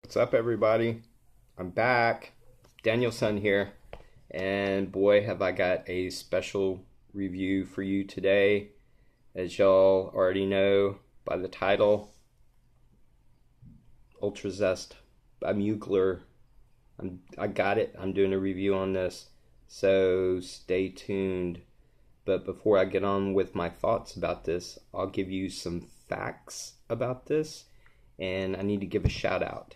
What's up, everybody? I'm back. Danielson here. And boy, have I got a special review for you today. As y'all already know by the title, Ultra Zest by Mugler. I got it. I'm doing a review on this. So stay tuned. But before I get on with my thoughts about this, I'll give you some facts about this. And I need to give a shout out.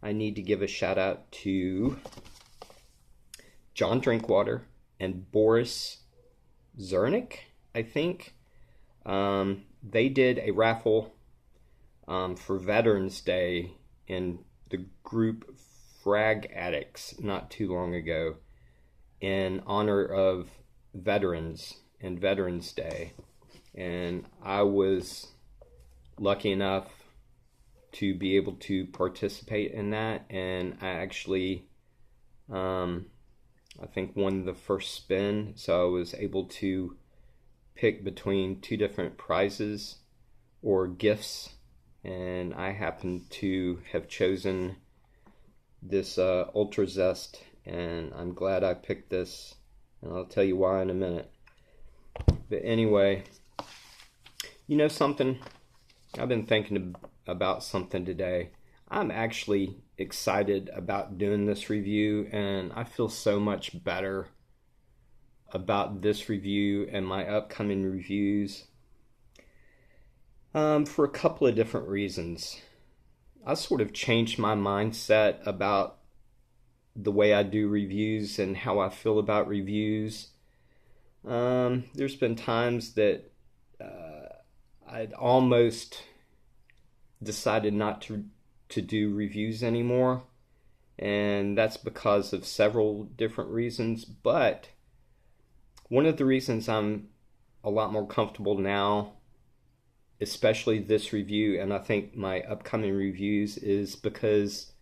I need to give a shout out to John Drinkwater and Boris Zernick, I think. They did a raffle for Veterans Day in the group Frag Addicts not too long ago in honor of veterans and Veterans Day. And I was lucky enough to be able to participate in that, and I actually I think won the first spin, so I was able to pick between two different prizes or gifts, and I happened to have chosen this Ultra Zest, and I'm glad I picked this, and I'll tell you why in a minute. But anyway, you know something? I've been thinking about something today. I'm actually excited about doing this review, and I feel so much better about this review and my upcoming reviews for a couple of different reasons. I sort of changed my mindset about the way I do reviews and how I feel about reviews. There's been times that I'd almost decided not to do reviews anymore, and that's because of several different reasons. But one of the reasons I'm a lot more comfortable now, especially this review, and I think my upcoming reviews, is because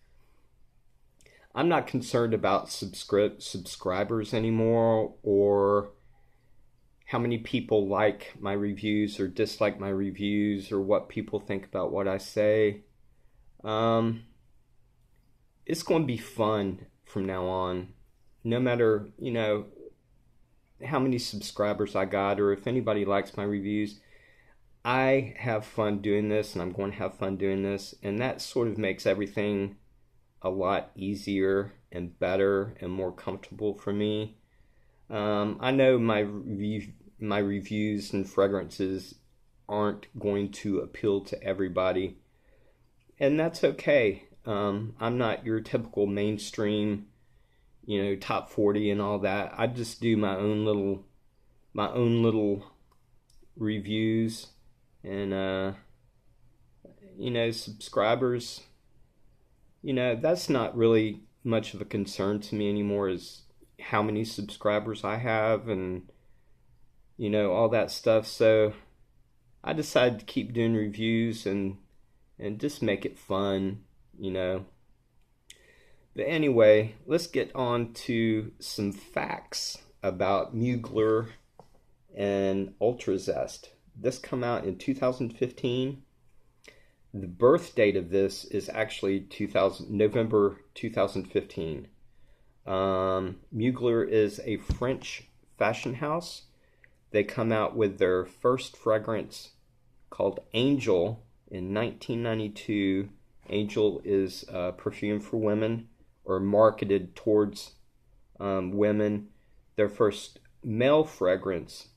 I'm not concerned about subscribers anymore, or how many people like my reviews or dislike my reviews, or what people think about what I say. It's going to be fun from now on, no matter, how many subscribers I got, or if anybody likes my reviews. I have fun doing this, and I'm going to have fun doing this, and that sort of makes everything a lot easier and better and more comfortable for me. I know my reviews and fragrances aren't going to appeal to everybody, and that's okay. I'm not your typical mainstream, top 40 and all that. I just do my own little reviews, and subscribers, that's not really much of a concern to me anymore, is how many subscribers I have, and all that stuff. So I decided to keep doing reviews and just make it fun. But anyway, let's get on to some facts about Mugler and Ultra Zest. This came out in 2015. The birth date of this is actually November 2015. Mugler is a French fashion house. They come out with their first fragrance called Angel in 1992. Angel is a perfume for women, or marketed towards women. Their first male fragrance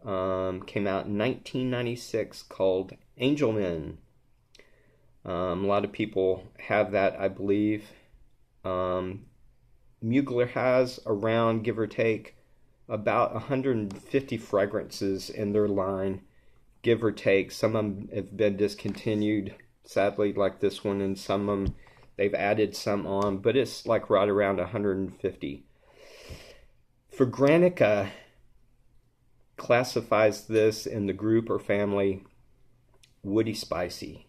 came out in 1996 called Angel Men. A lot of people have that, I believe. Mugler has around, give or take, about 150 fragrances in their line, give or take. Some of them have been discontinued, sadly, like this one, and some of them they've added some on, but it's like right around 150. Fragrantica classifies this in the group or family woody spicy.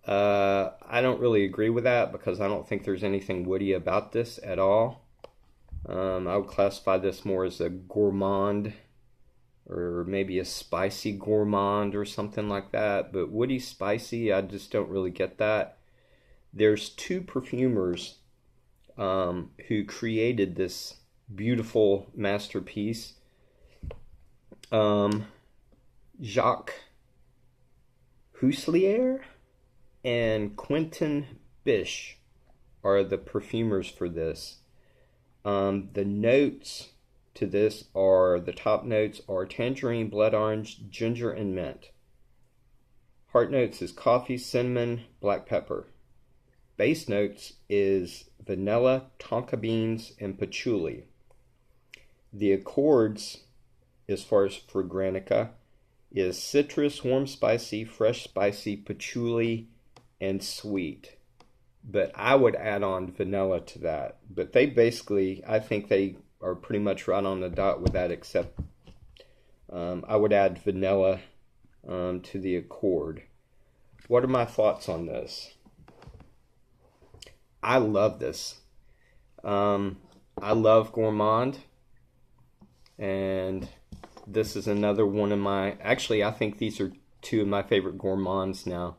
I don't really agree with that, because I don't think there's anything woody about this at all. I would classify this more as a gourmand, or maybe a spicy gourmand or something like that. But woody spicy, I just don't really get that. There's two perfumers who created this beautiful masterpiece. Jacques Houselier and Quentin Bisch are the perfumers for this. The notes to this are, the top notes are tangerine, blood orange, ginger, and mint. Heart notes is coffee, cinnamon, black pepper. Base notes is vanilla, tonka beans, and patchouli. The accords, as far as Fragrantica, is citrus, warm spicy, fresh spicy, patchouli, and sweet. But I would add on vanilla to that. But they basically, I think they are pretty much right on the dot with that, except I would add vanilla to the accord. What are my thoughts on this? I love this. I love gourmand, and this is another one of my, actually I think these are two of my favorite gourmands now.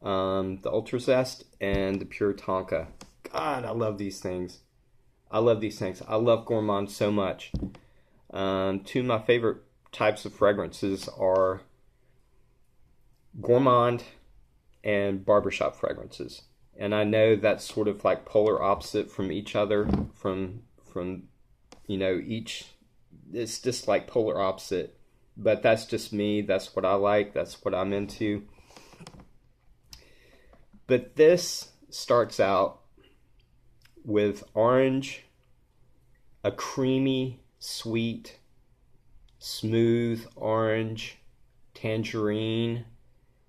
The Ultra Zest and the Pure Tonka. God, I love these things. I love these things. I love gourmand so much. Two of my favorite types of fragrances are gourmand and barbershop fragrances. And I know that's sort of like polar opposite from each other, from you know, each, it's just like polar opposite. But that's just me. That's what I like. That's what I'm into. But this starts out with orange, a creamy, sweet, smooth orange, tangerine.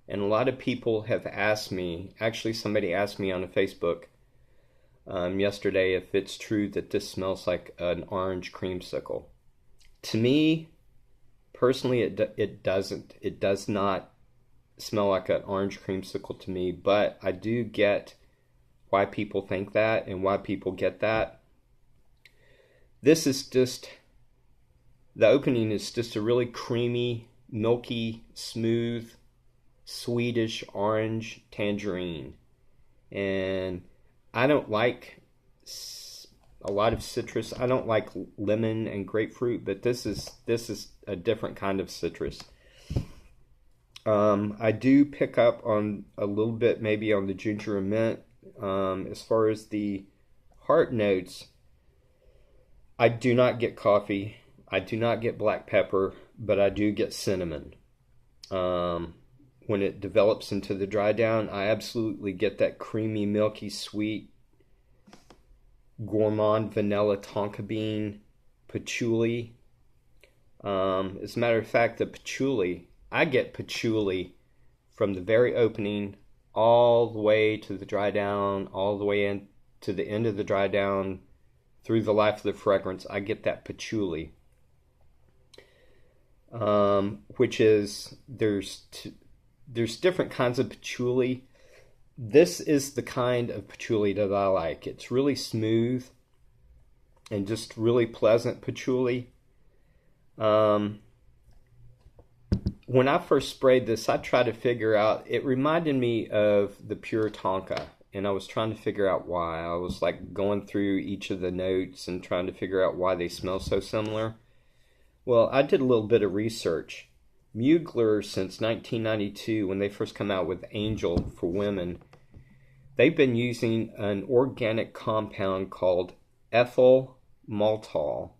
And a lot of people have asked me, actually somebody asked me on a Facebook yesterday if it's true that this smells like an orange creamsicle. To me, personally, it doesn't. It does not smell like an orange creamsicle to me, but I do get why people think that and why people get that. This is just, the opening is just a really creamy, milky, smooth, sweetish orange tangerine. And I don't like a lot of citrus. I don't like lemon and grapefruit, but this is a different kind of citrus. I do pick up on a little bit maybe on the ginger and mint. As far as the heart notes, I do not get coffee. I do not get black pepper, but I do get cinnamon. When it develops into the dry down, I absolutely get that creamy, milky, sweet, gourmand vanilla tonka bean patchouli. As a matter of fact, the patchouli, I get patchouli from the very opening all the way to the dry down, all the way in to the end of the dry down, through the life of the fragrance. I get that patchouli, which is, there's different kinds of patchouli. This is the kind of patchouli that I like. It's really smooth and just really pleasant patchouli. When I first sprayed this, I tried to figure out, it reminded me of the Pure Tonka, and I was trying to figure out why. I was like going through each of the notes and trying to figure out why they smell so similar. Well, I did a little bit of research. Mugler, since 1992, when they first come out with Angel for women, they've been using an organic compound called ethyl maltol.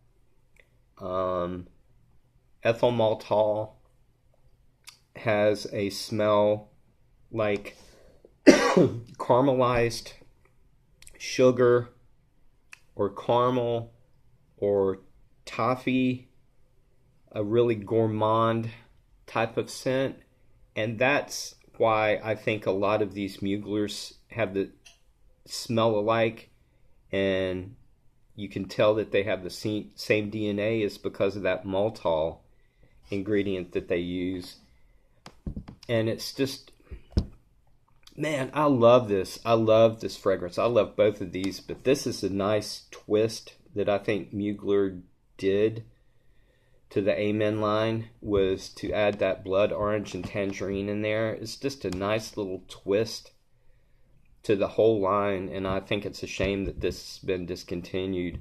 Ethyl maltol has a smell like caramelized sugar or caramel or toffee, a really gourmand type of scent. And that's why I think a lot of these Muglers have the smell alike, and you can tell that they have the same DNA, is because of that maltol ingredient that they use. And it's just, man, I love this. I love this fragrance. I love both of these, but this is a nice twist that I think Mugler did to the Amen line, was to add that blood orange and tangerine in there. It's just a nice little twist to the whole line, and I think it's a shame that this has been discontinued.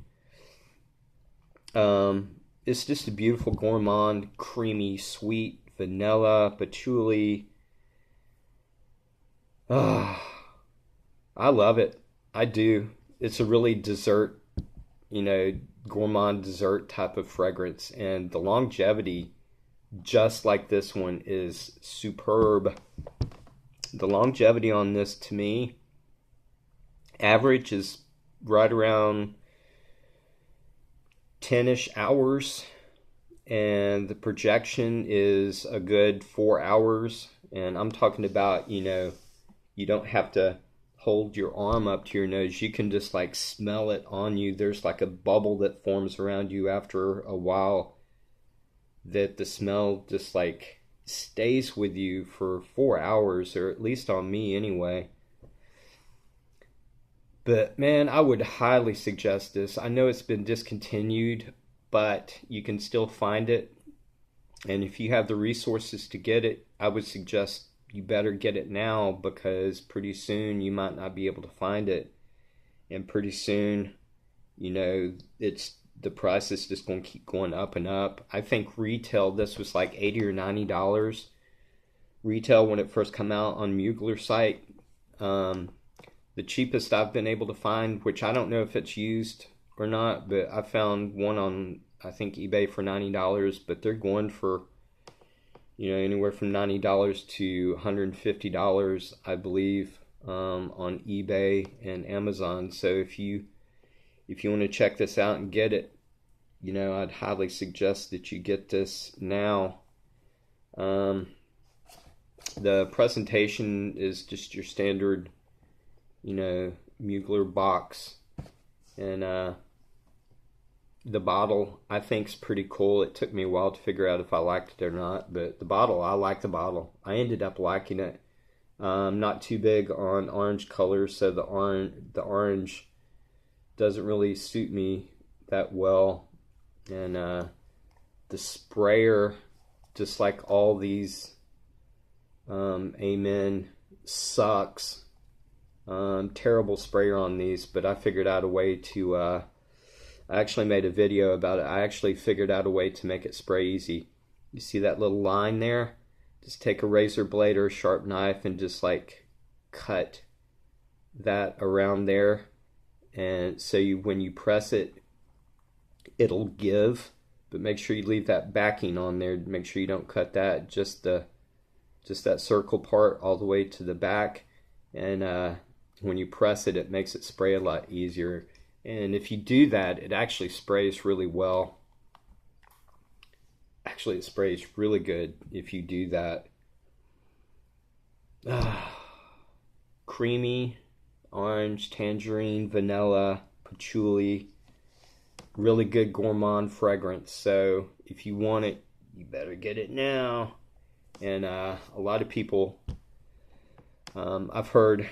It's just a beautiful gourmand, creamy, sweet, vanilla, patchouli. I love it. I do. It's a really dessert, gourmand dessert type of fragrance, and the longevity, just like this one, is superb. The longevity on this, to me, average is right around 10-ish hours, and the projection is a good 4 hours. And I'm talking about, you don't have to hold your arm up to your nose. You can just like smell it on you. There's like a bubble that forms around you after a while, that the smell just like stays with you for 4 hours, or at least on me anyway. But man, I would highly suggest this. I know it's been discontinued, but you can still find it. And if you have the resources to get it, I would suggest you better get it now, because pretty soon you might not be able to find it. And pretty soon, the price is just going to keep going up and up. I think retail, this was like $80 or $90 retail when it first came out on Mugler site. The cheapest I've been able to find, which I don't know if it's used or not, but I found one on, I think, eBay for $90, but they're going for, anywhere from $90 to $150, I believe, on eBay and Amazon. So if you want to check this out and get it, I'd highly suggest that you get this now. The presentation is just your standard, Mugler box, and the bottle I think is pretty cool. It took me a while to figure out if I liked it or not, but the bottle, I like the bottle. I ended up liking it. Not too big on orange colors, so the orange doesn't really suit me that well. And the sprayer, just like all these Amen, sucks. Terrible sprayer on these, but I figured out a way to, I actually made a video about it. I actually figured out a way to make it spray easy. You see that little line there? Just take a razor blade or a sharp knife and just like cut that around there. And so when you press it, it'll give, but make sure you leave that backing on there. Make sure you don't cut that, just that circle part all the way to the back. And when you press it, it makes it spray a lot easier. And if you do that, it actually sprays really well. Actually, it sprays really good if you do that. Creamy, orange, tangerine, vanilla, patchouli. Really good gourmand fragrance. So if you want it, you better get it now. And a lot of people, I've heard,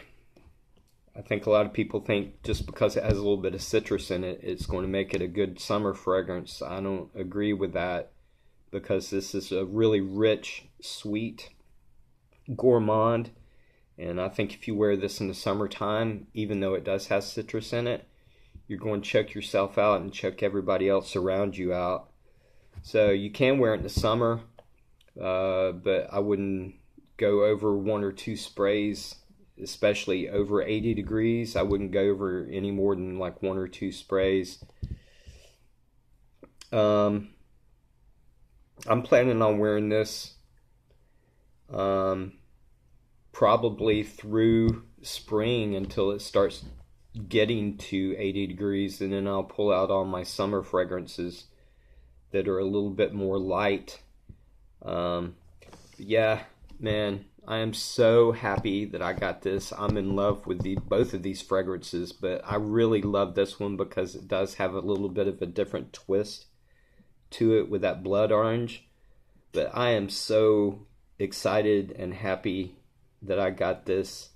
I think a lot of people think just because it has a little bit of citrus in it, it's going to make it a good summer fragrance. I don't agree with that, because this is a really rich, sweet gourmand. And I think if you wear this in the summertime, even though it does have citrus in it, you're going to choke yourself out and choke everybody else around you out. So you can wear it in the summer, but I wouldn't go over 1 or 2 sprays, especially over 80 degrees. I wouldn't go over any more than like 1 or 2 sprays. I'm planning on wearing this probably through spring until it starts getting to 80 degrees, and then I'll pull out all my summer fragrances that are a little bit more light. Yeah, man, I am so happy that I got this. I'm in love with both of these fragrances, but I really love this one because it does have a little bit of a different twist to it with that blood orange. But I am so excited and happy that I got this.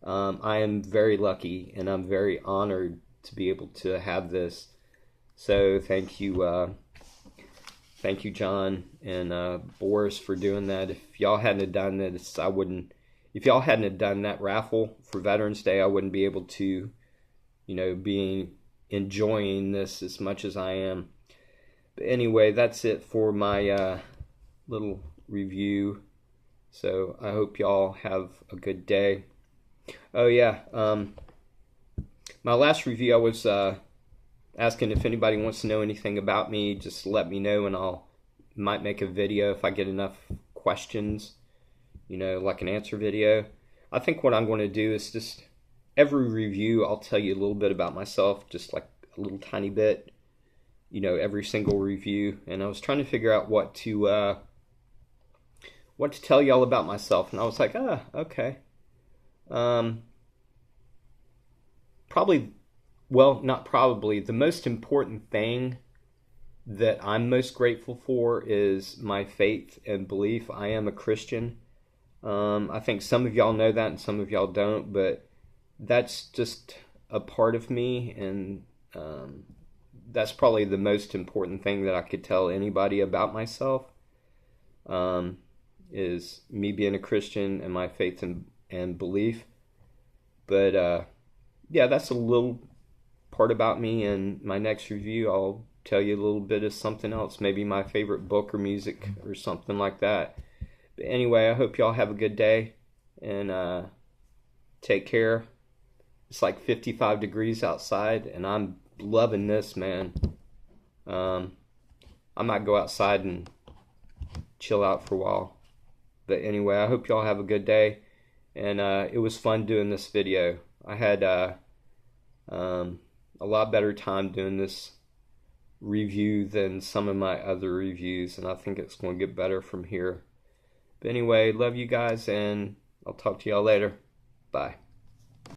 I am very lucky, and I'm very honored to be able to have this. So thank you, John and Boris, for doing that. If y'all hadn't done this, I wouldn't. if y'all hadn't have done that raffle for Veterans Day, I wouldn't be able to, be enjoying this as much as I am. But anyway, that's it for my little review. So I hope y'all have a good day. Oh yeah, my last review, I was asking if anybody wants to know anything about me. Just let me know, and might make a video if I get enough questions, like an answer video. I think what I'm going to do is just every review I'll tell you a little bit about myself, just like a little tiny bit, every single review. And I was trying to figure out what to tell y'all about myself, and I was like, okay. The most important thing that I'm most grateful for is my faith and belief. I am a Christian. I think some of y'all know that and some of y'all don't, but that's just a part of me, and that's probably the most important thing that I could tell anybody about myself, is me being a Christian and my faith and belief. But yeah, that's a little part about me. In my next review, I'll tell you a little bit of something else, maybe my favorite book or music or something like that. But anyway, I hope y'all have a good day, and take care. It's like 55 degrees outside, and I'm loving this, man. I might go outside and chill out for a while. But anyway, I hope y'all have a good day, and it was fun doing this video. I had a lot better time doing this review than some of my other reviews, and I think it's going to get better from here. But anyway, love you guys, and I'll talk to y'all later. Bye.